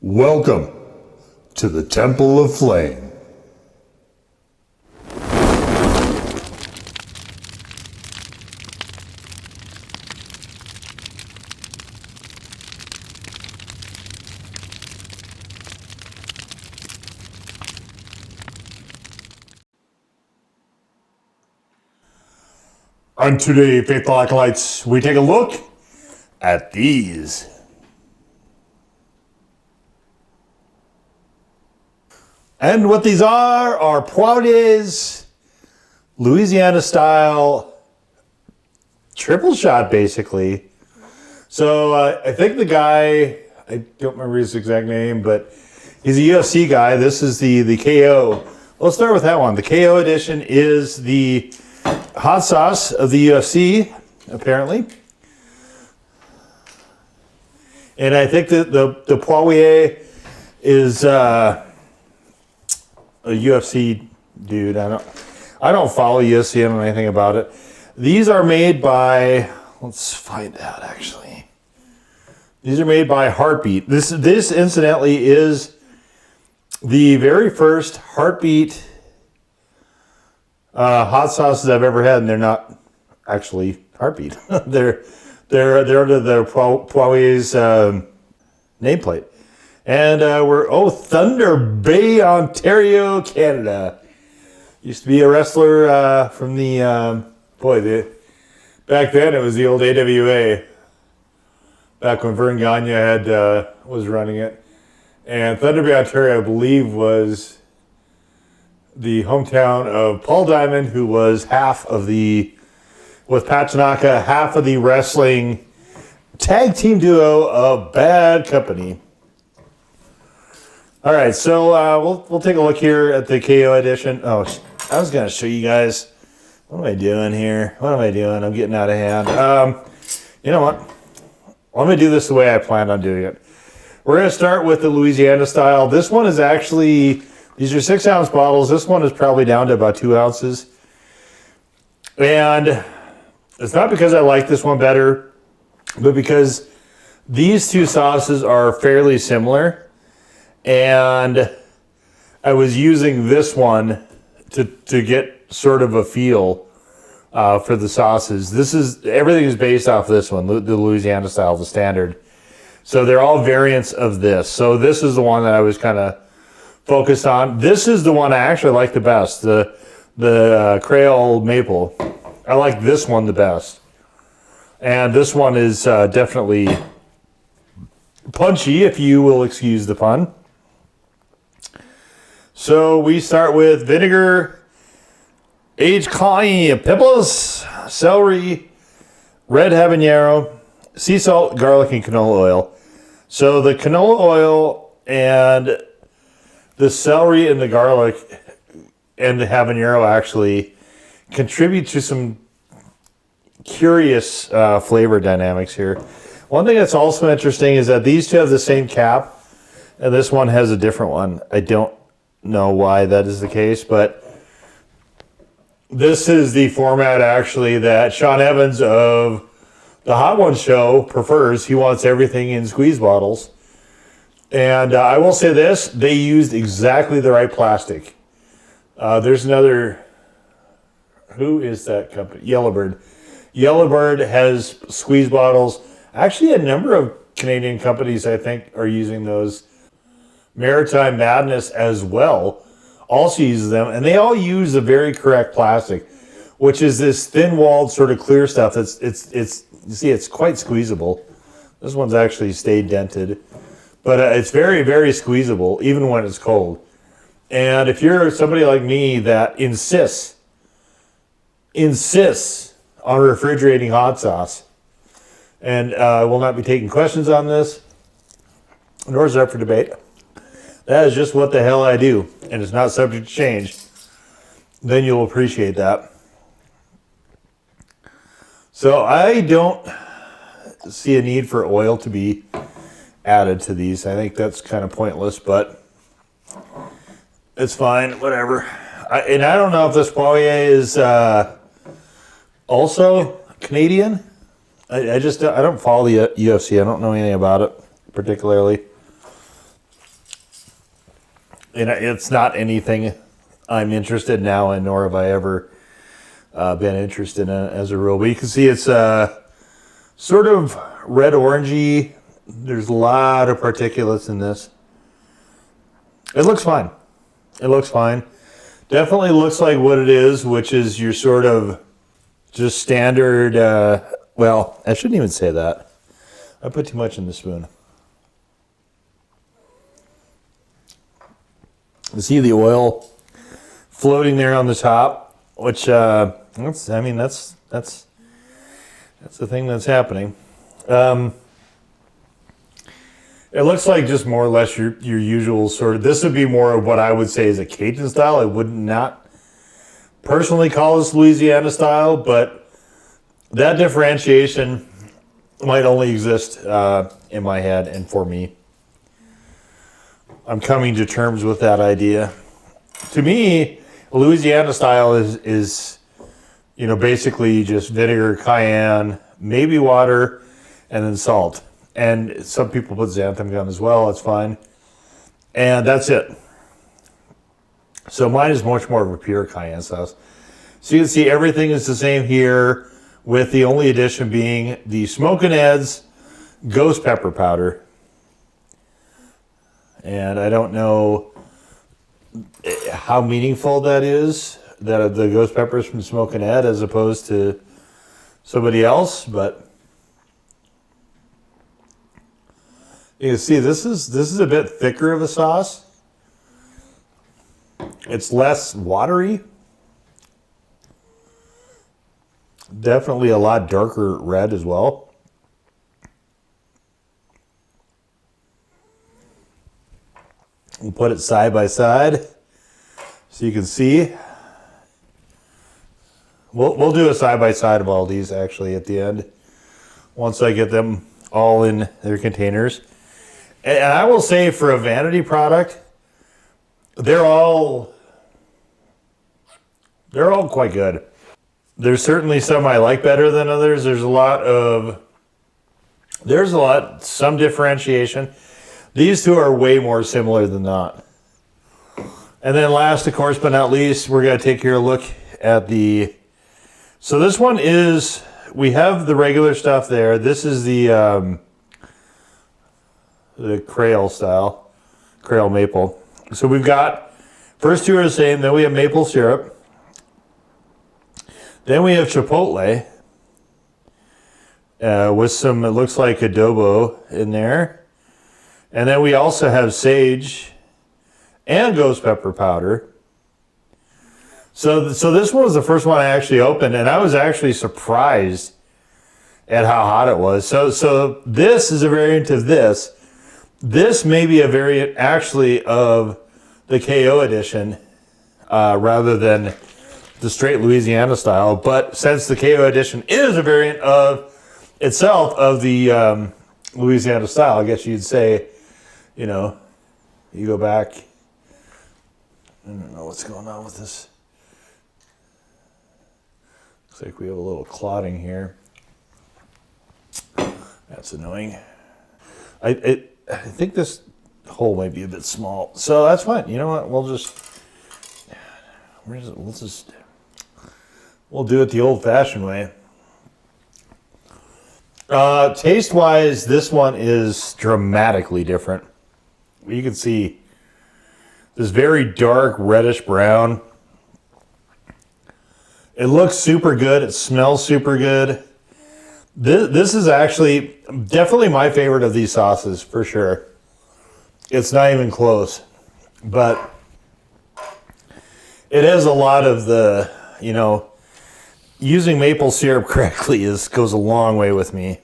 Welcome to the Temple of Flame. On today, Faithful Acolytes, we take a look at these. And what these are Poirier's Louisiana style triple shot, basically. So I think the guy, I don't remember his exact name, but he's a UFC guy. This is the KO. Let's start with that one. The KO edition is the hot sauce of the UFC, apparently. And I think that the Poirier is a UFC dude. I don't follow UFC. I don't know anything about it. These are made by, let's find out actually. These are made by Heartbeat. This incidentally is the very first Heartbeat hot sauces I've ever had, and they're not actually Heartbeat. they're under the Poirier's nameplate. And we're Thunder Bay, Ontario, Canada. Used to be a wrestler from the back then it was the old AWA. Back when Vern Gagne was running it, and Thunder Bay, Ontario, I believe, was the hometown of Paul Diamond, who was with Pat Tanaka, half of the wrestling tag team duo of Bad Company. All right, so we'll take a look here at the KO edition. Oh, I was going to show you guys. What am I doing here? I'm getting out of hand. You know what? Let me do this the way I planned on doing it. We're going to start with the Louisiana style. This one is actually, these are 6-ounce bottles. This one is probably down to about 2 ounces. And it's not because I like this one better, but because these two sauces are fairly similar. And I was using this one to get sort of a feel for the sauces. Everything is based off this one, the Louisiana style, the standard. So they're all variants of this. So this is the one that I was kind of focused on. This is the one I actually like the best, the Creole Maple. I like this one the best. And this one is definitely punchy, if you will excuse the pun. So we start with vinegar, aged cayenne peppers, celery, red habanero, sea salt, garlic, and canola oil. So the canola oil and the celery and the garlic and the habanero actually contribute to some curious flavor dynamics here. One thing that's also interesting is that these two have the same cap, and this one has a different one. I don't know why that is the case, but this is the format actually that Sean Evans of the Hot Ones show prefers. He wants everything in squeeze bottles. And I will say this, they used exactly the right plastic. There's another, who is that company? Yellowbird. Yellowbird has squeeze bottles. Actually, a number of Canadian companies, I think, are using those. Maritime Madness as well also uses them, and they all use the very correct plastic, which is this thin-walled sort of clear stuff. You see, it's quite squeezable. This one's actually stayed dented, but it's very, very squeezable even when it's cold. And if you're somebody like me that insists on refrigerating hot sauce, and I will not be taking questions on this, nor is it up for debate. That is just what the hell I do, and it's not subject to change. Then you'll appreciate that. So I don't see a need for oil to be added to these. I think that's kind of pointless, but it's fine, whatever. And I don't know if this Poirier is also Canadian. I don't follow the UFC. I don't know anything about it particularly. it's not anything I'm interested now in, nor have I ever been interested in it as a rule. But you can see it's sort of red-orangey. There's a lot of particulates in this. It looks fine. It looks fine. Definitely looks like what it is, which is your sort of just standard, well, I shouldn't even say that. I put too much in the spoon. You see the oil floating there on the top, which, that's the thing that's happening. It looks like just more or less your usual sort of, this would be more of what I would say is a Cajun style. I would not personally call this Louisiana style, but that differentiation might only exist in my head and for me. I'm coming to terms with that idea. To me, Louisiana style is basically just vinegar, cayenne, maybe water, and then salt. And some people put xanthan gum as well. That's fine. And that's it. So mine is much more of a pure cayenne sauce. So you can see everything is the same here, with the only addition being the Smokin' Ed's ghost pepper powder. And I don't know how meaningful that is, that the ghost peppers from Smokin' Ed as opposed to somebody else, but you can see this is a bit thicker of a sauce. It's less watery. Definitely a lot darker red as well. We'll put it side by side so you can see. We'll do a side by side of all these actually at the end once I get them all in their containers. And I will say, for a vanity product, they're all quite good. There's certainly some I like better than others. There's some differentiation. These two are way more similar than not. And then last, of course, but not least, we're going to take here a look at the... So this one is... We have the regular stuff there. This is the Creole style. Creole maple. So we've got... First two are the same. Then we have maple syrup. Then we have chipotle. With some, it looks like adobo in there. And then we also have sage and ghost pepper powder. So this one was the first one I actually opened, and I was actually surprised at how hot it was. So this is a variant of this. This may be a variant actually of the KO edition rather than the straight Louisiana style. But since the KO edition is a variant of itself of the Louisiana style, I guess you'd say, you go back. I don't know what's going on with this. Looks like we have a little clotting here. That's annoying. I think this hole might be a bit small, so that's fine. You know what? We'll do it the old-fashioned way. Taste-wise, this one is dramatically different. You can see this very dark reddish brown. It looks super good. It smells super good. This is actually definitely my favorite of these sauces for sure. It's not even close, but it has a lot of the, using maple syrup correctly goes a long way with me.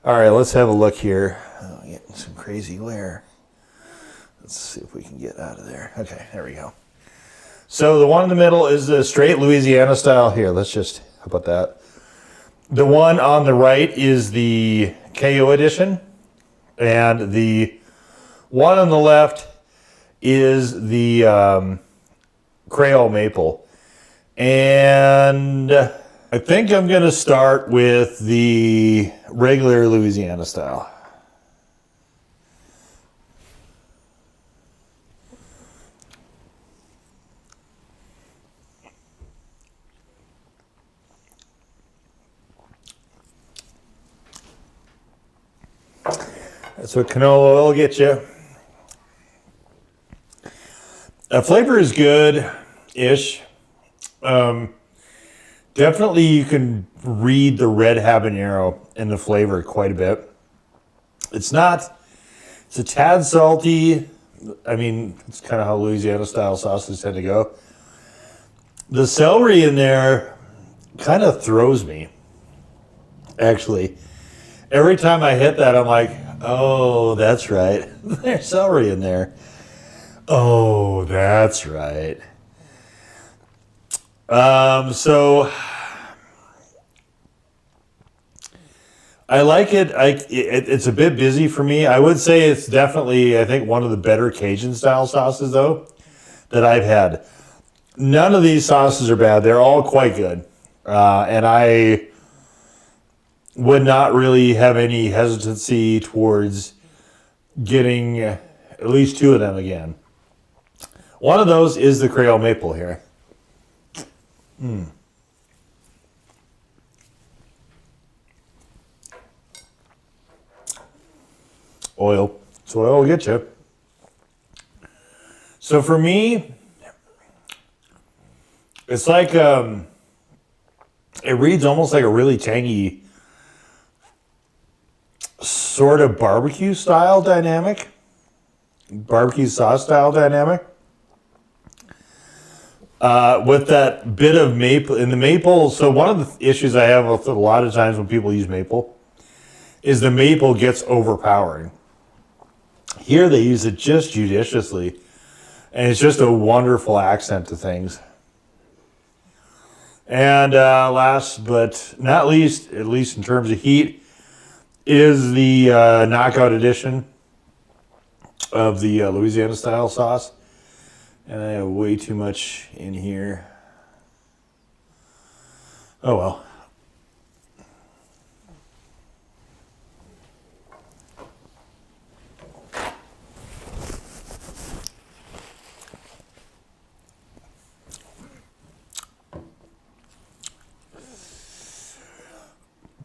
All right, let's have a look here. Oh, getting some crazy glare. Let's see if we can get out of there. Okay, there we go. So the one in the middle is the straight Louisiana style. Here, let's just, how about that? The one on the right is the KO edition. And the one on the left is the Creole maple. And I think I'm going to start with the regular Louisiana style. That's what canola oil will get you. The flavor is good-ish. Definitely you can read the red habanero in the flavor quite a bit. It's a tad salty. I mean, it's kind of how Louisiana style sauces tend to go. The celery in there kind of throws me, actually. Every time I hit that, I'm like, oh, that's right. There's celery in there. Oh, that's right. So I like it. It's a bit busy for me. I would say it's definitely, I think, one of the better Cajun style sauces, though, that I've had. None of these sauces are bad. They're all quite good. And I would not really have any hesitancy towards getting at least 2 of them again. One of those is the Creole Maple here. Oil. So oil will get you. So for me, it's like, it reads almost like a really tangy sort of barbecue style dynamic. Barbecue sauce style dynamic. With that bit of maple, in the maple, so one of the issues I have with a lot of times when people use maple is the maple gets overpowering. Here they use it just judiciously, and it's just a wonderful accent to things. And last but not least, at least in terms of heat, is the knockout edition of the Louisiana style sauce. And I have way too much in here. Oh well.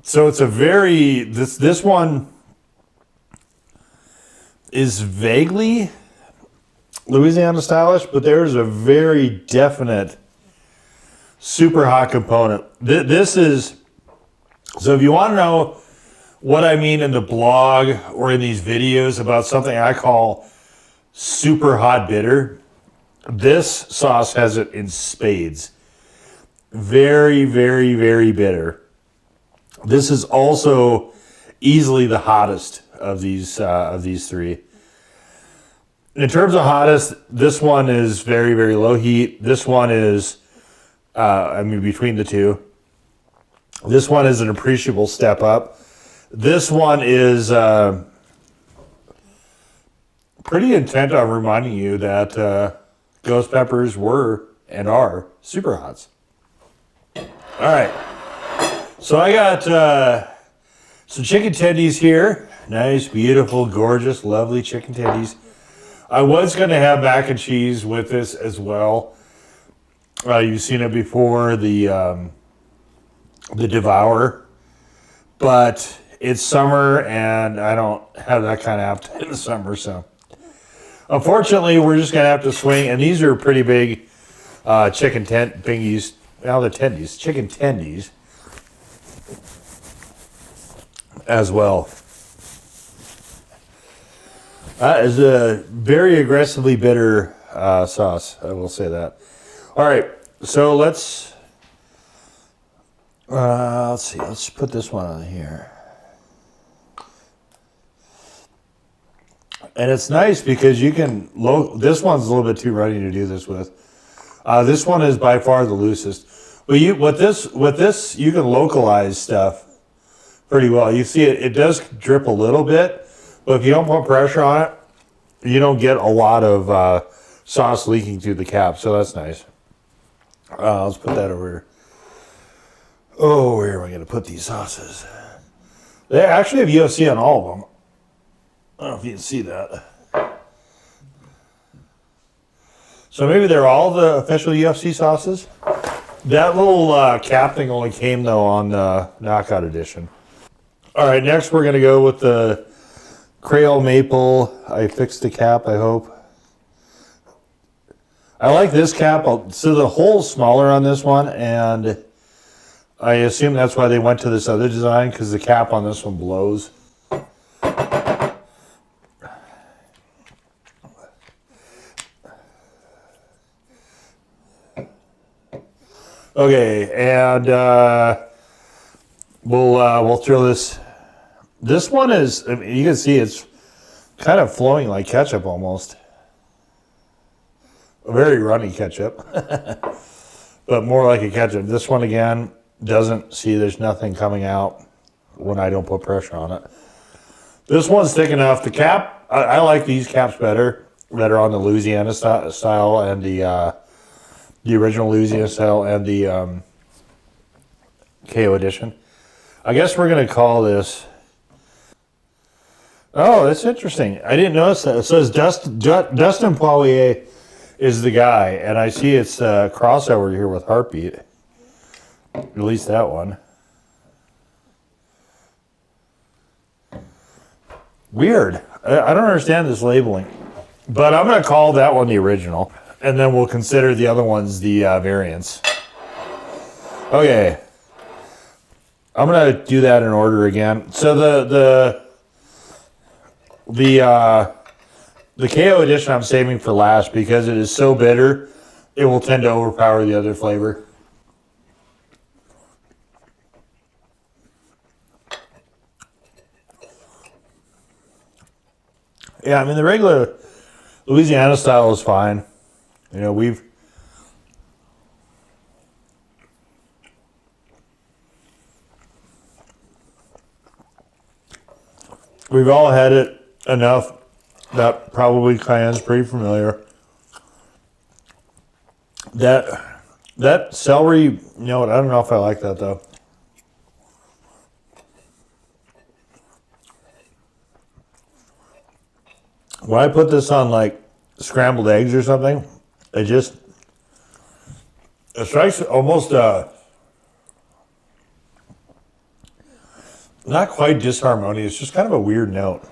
So it's a very, this one is vaguely Louisiana stylish, but there's a very definite super hot component. This is, so if you want to know what I mean in the blog or in these videos about something I call super hot bitter, this sauce has it in spades. Very, very, very bitter. This is also easily the hottest of these 3. In terms of hottest, this one is very, very low heat. This one is, between the two. This one is an appreciable step up. This one is pretty intent on reminding you that ghost peppers were and are super hots. All right. So I got some chicken tendies here. Nice, beautiful, gorgeous, lovely chicken tendies. I was going to have mac and cheese with this as well. You've seen it before, the Devour. But it's summer, and I don't have that kind of appetite in the summer. So unfortunately, we're just going to have to swing. And these are pretty big chicken thingies. Now they're tendies. Chicken tendies as well. That is a very aggressively bitter sauce, I will say that. All right, so let's see. Let's put this one on here. And it's nice because you can, this one's a little bit too runny to do this with. This one is by far the loosest. But with this, you can localize stuff pretty well. You see it does drip a little bit, but if you don't put pressure on it, you don't get a lot of sauce leaking through the cap, so that's nice. Let's put that over here. Oh, where am I going to put these sauces? They actually have UFC on all of them. I don't know if you can see that. So maybe they're all the official UFC sauces. That little cap thing only came, though, on the Knockout Edition. All right, next we're going to go with the Creole maple. I fixed the cap, I hope. I like this cap. So the hole's smaller on this one, and I assume that's why they went to this other design, because the cap on this one blows. Okay, and we'll throw this. This one is, I mean, you can see it's kind of flowing like ketchup almost. A very runny ketchup, but more like a ketchup. This one again doesn't see. There's nothing coming out when I don't put pressure on it. This one's thick enough. The cap, I like these caps better that are on the Louisiana style and the original Louisiana style and the KO edition. I guess we're gonna call this. Oh, that's interesting. I didn't notice that. It says Dustin Poirier is the guy, and I see it's a crossover here with Heartbeat. At least that one. Weird. I don't understand this labeling. But I'm going to call that one the original, and then we'll consider the other ones the variants. Okay. I'm going to do that in order again. So the KO edition I'm saving for last because it is so bitter, it will tend to overpower the other flavor. Yeah, I mean the regular Louisiana style is fine. You know, we've all had it enough that probably Cayenne's pretty familiar. That celery, you know what, I don't know if I like that though. When I put this on like scrambled eggs or something, it strikes almost not quite disharmonious, just kind of a weird note.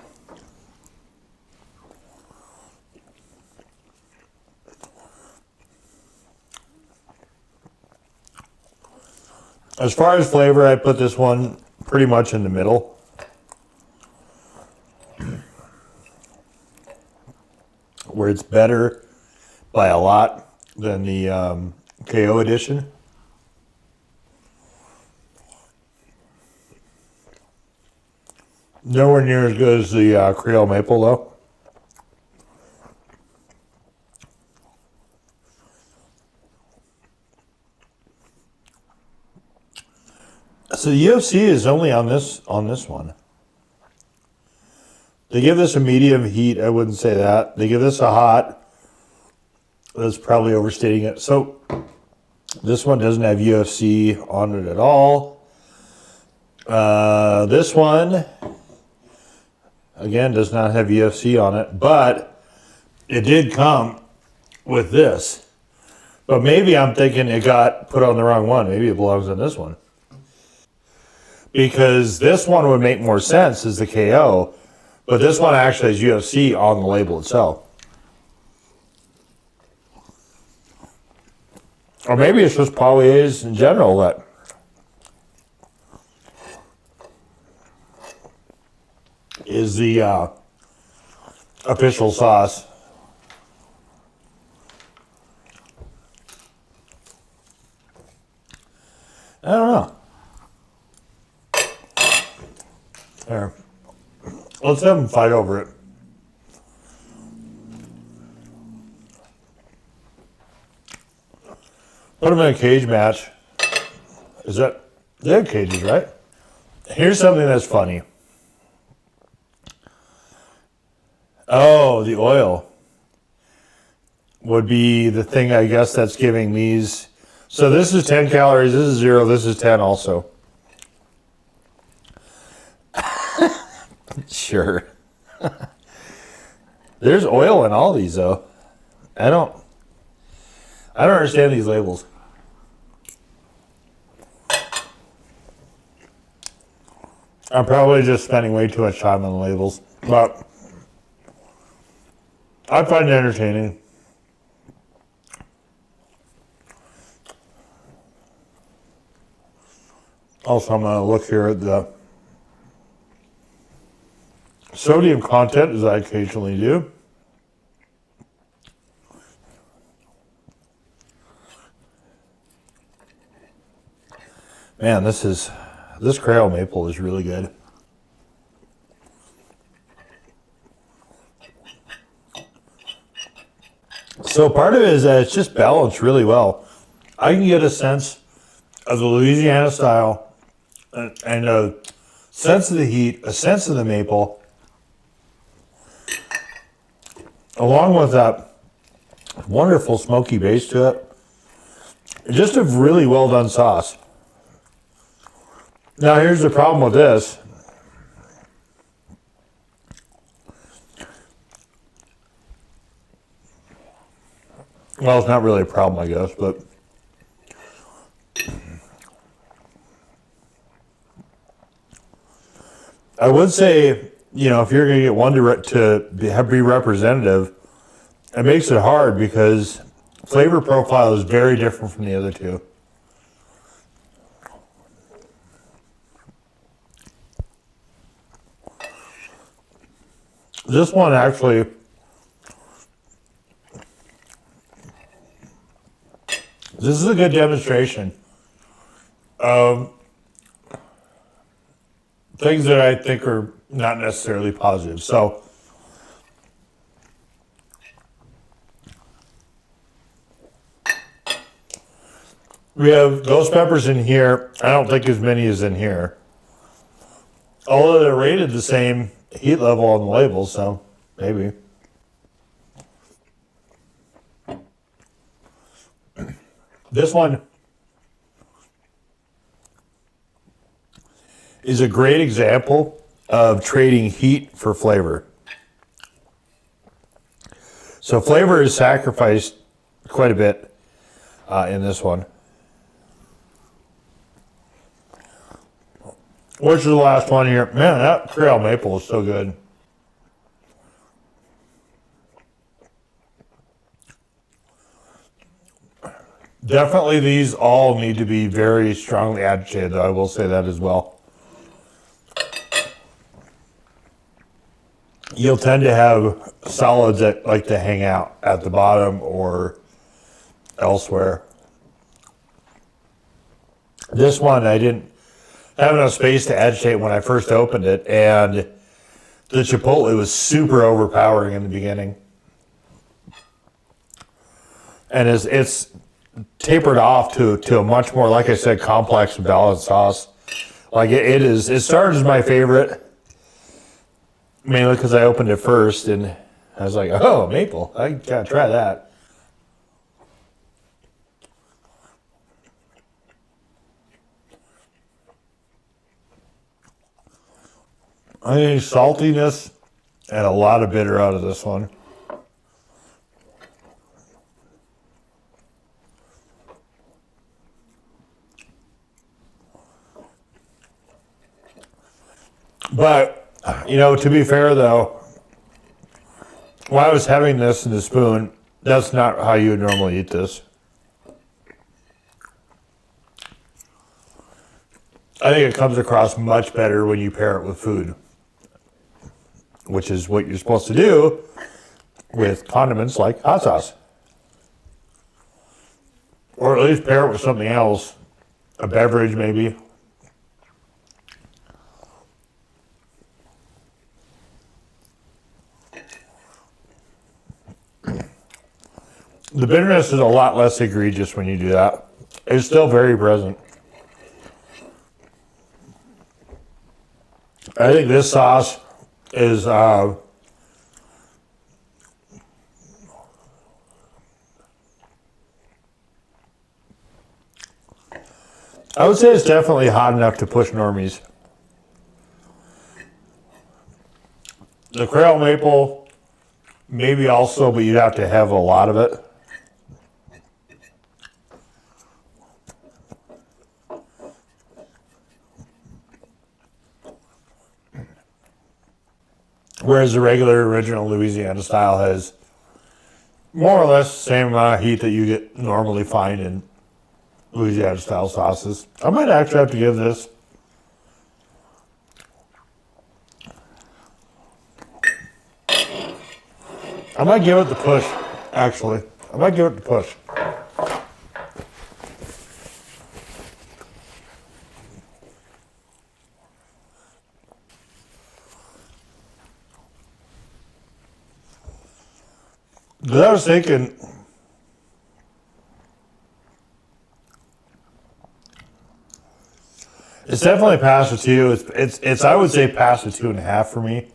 As far as flavor, I put this one pretty much in the middle. Where it's better by a lot than the KO edition. Nowhere near as good as the Creole maple though. So the UFC is only on this one. They give this a medium heat. I wouldn't say that. They give this a hot. That's probably overstating it. So this one doesn't have UFC on it at all. This one, again, does not have UFC on it, but it did come with this. But maybe I'm thinking it got put on the wrong one. Maybe it belongs on this one. Because this one would make more sense as the KO. But this one actually has UFC on the label itself. Or maybe it's just Poirier's in general that is the official sauce. I don't know. There. Let's have them fight over it. Put them in a cage match. They have cages, right? Here's something that's funny. Oh, the oil would be the thing, I guess, that's giving these. So this is 10 calories, this is 0, this is 10 also. Sure. There's oil in all these though. I don't understand these labels. I'm probably just spending way too much time on the labels. But I find it entertaining. Also, I'm going to look here at the sodium content, as I occasionally do. Man, this Creole maple is really good. So part of it is that it's just balanced really well. I can get a sense of the Louisiana style and a sense of the heat, a sense of the maple, along with that wonderful smoky base to it. Just a really well done sauce. Now here's the problem with this. Well, it's not really a problem, I guess, but I would say, you know, if you're going to get one to be representative, it makes it hard because flavor profile is very different from the other two. This one actually, this is a good demonstration of things that I think are not necessarily positive. So, we have ghost peppers in here. I don't think as many as in here. Although they're rated the same heat level on the label, so maybe. This one is a great example of trading heat for flavor. So flavor is sacrificed quite a bit in this one. Which is the last one here? Man, that Creole maple is so good. Definitely these all need to be very strongly agitated, though. I will say that as well. You'll tend to have solids that like to hang out at the bottom or elsewhere. This one, I didn't have enough space to agitate when I first opened it, and the chipotle was super overpowering in the beginning. And it's tapered off to a much more, like I said, complex and balanced sauce. Like it started as my favorite, mainly because I opened it first and I was like, oh, maple, I gotta try that. I think saltiness and a lot of bitter out of this one. But, you know, to be fair though, when I was having this in the spoon, that's not how you would normally eat this. I think it comes across much better when you pair it with food, which is what you're supposed to do with condiments like hot sauce. Or at least pair it with something else, a beverage maybe. The bitterness is a lot less egregious when you do that. It's still very present. I think this sauce is I would say it's definitely hot enough to push normies. The Creole maple, maybe also, but you'd have to have a lot of it. Whereas the regular original Louisiana style has more or less the same amount of heat that you get normally find in Louisiana style sauces. I might actually have to give this. I might give it the push, actually. I might give it the push. But I was thinking, it's definitely past the 2. It's I would say past the 2.5 for me.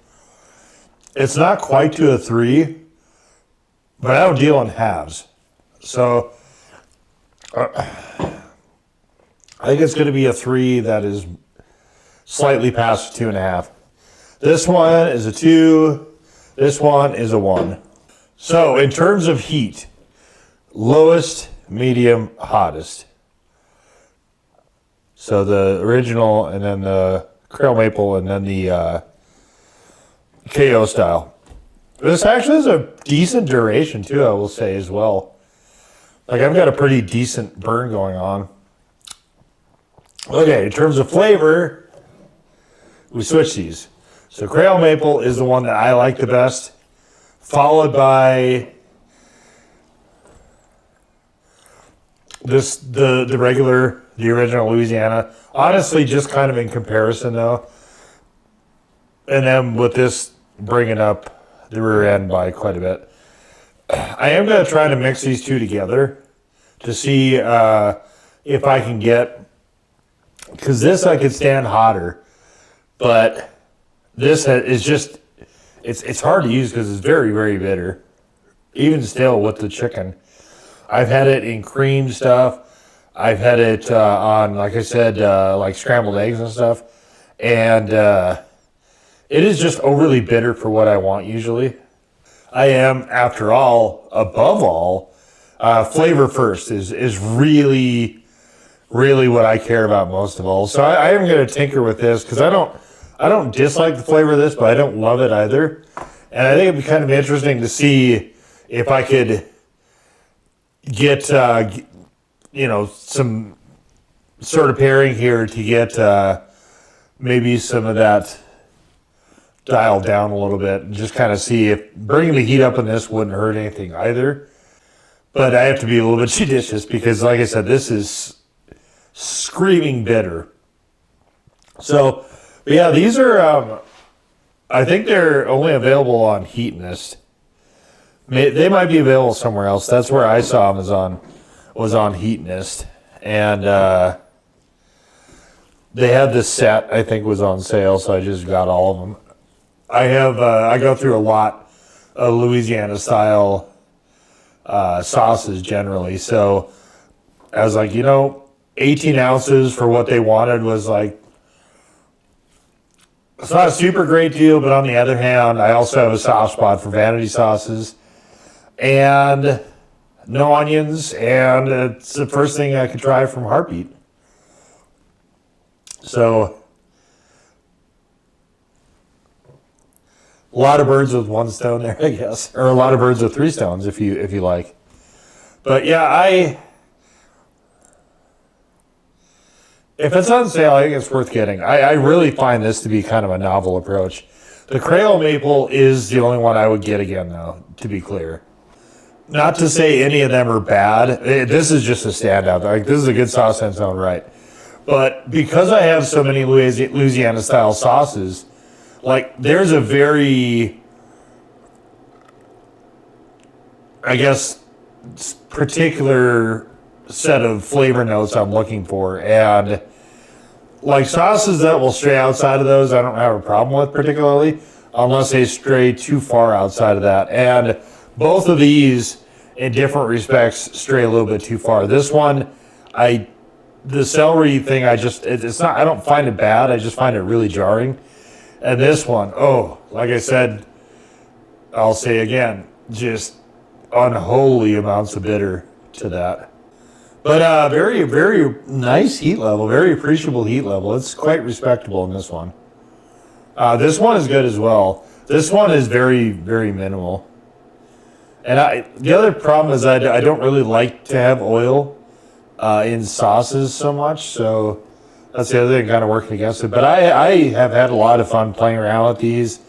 It's not quite to a 3, but I don't deal in halves. So I think it's going to be a 3 that is slightly past the 2.5. This one is a 2. This one is a 1. So in terms of heat, lowest, medium, hottest. So the original, and then the Creole Maple, and then the KO style. This actually has a decent duration too, I will say as well. Like I've got a pretty decent burn going on. Okay, in terms of flavor, we switch these. So Creole Maple is the one that I like the best, followed by this the regular, the original Louisiana. Honestly, just kind of in comparison though. And then with this bringing up the rear end by quite a bit. I am going to try to mix these two together to see if I can get, because this I could stand hotter, but this is just, it's hard to use because it's very, very bitter. Even still with the chicken. I've had it in cream stuff. I've had it on, like I said, like scrambled eggs and stuff. And it is just overly bitter for what I want usually. I am, after all, above all, flavor first is really, really what I care about most of all. So I am going to tinker with this because I don't dislike the flavor of this, but I don't love it either. And I think it'd be kind of interesting to see if I could get, some sort of pairing here to get maybe some of that dialed down a little bit and just kind of see if bringing the heat up in this wouldn't hurt anything either. But I have to be a little bit judicious because, like I said, this is screaming bitter. So, but yeah, these are, I think they're only available on Heatonist. They might be available somewhere else. That's where I saw them, was on Heatonist. And they had this set, I think was on sale, so I just got all of them. I go through a lot of Louisiana style sauces generally. So I was like, 18 ounces for what they wanted was like, it's not a super great deal, but on the other hand, I also have a soft spot for vanity sauces and no onions, and it's the first thing I could try from Heartbeat. So a lot of birds with one stone there, I guess, or a lot of birds with 3 stones, if you like. But yeah, if it's on sale, I think it's worth getting. I really find this to be kind of a novel approach. The Creole Maple is the only one I would get again, though, to be clear. Not to say any of them are bad. This is just a standout. Like, this is a good sauce in its own right. But because I have so many Louisiana-style sauces, like, there's a very, I guess, particular set of flavor notes I'm looking for. And, like, sauces that will stray outside of those, I don't have a problem with particularly, unless they stray too far outside of that. And both of these, in different respects, stray a little bit too far. This one, the celery thing, it's not, I don't find it bad, I just find it really jarring. And this one, like I said, I'll say again, just unholy amounts of bitter to that. But very, very nice heat level, very appreciable heat level. It's quite respectable in this one. This one is good as well. This one is very, very minimal. And the other problem is I don't really like to have oil in sauces so much, so that's the other thing kind of working against it. But I have had a lot of fun playing around with these,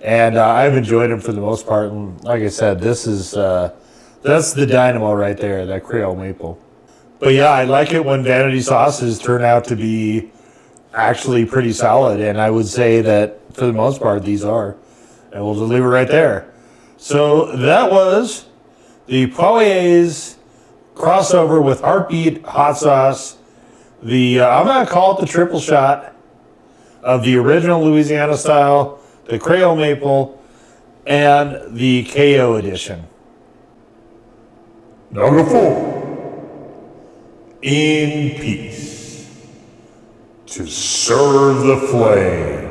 and I've enjoyed them for the most part. And like I said, this is that's the dynamo right there, that Creole maple. But yeah, I like it when vanity sauces turn out to be actually pretty solid, and I would say that for the most part these are. And we'll just leave it right there. So that was the Poirier's crossover with Heartbeat hot sauce. I'm gonna call it the triple shot of the original Louisiana style, the Creole maple, and the KO edition. Number 4. In peace. To serve the flame.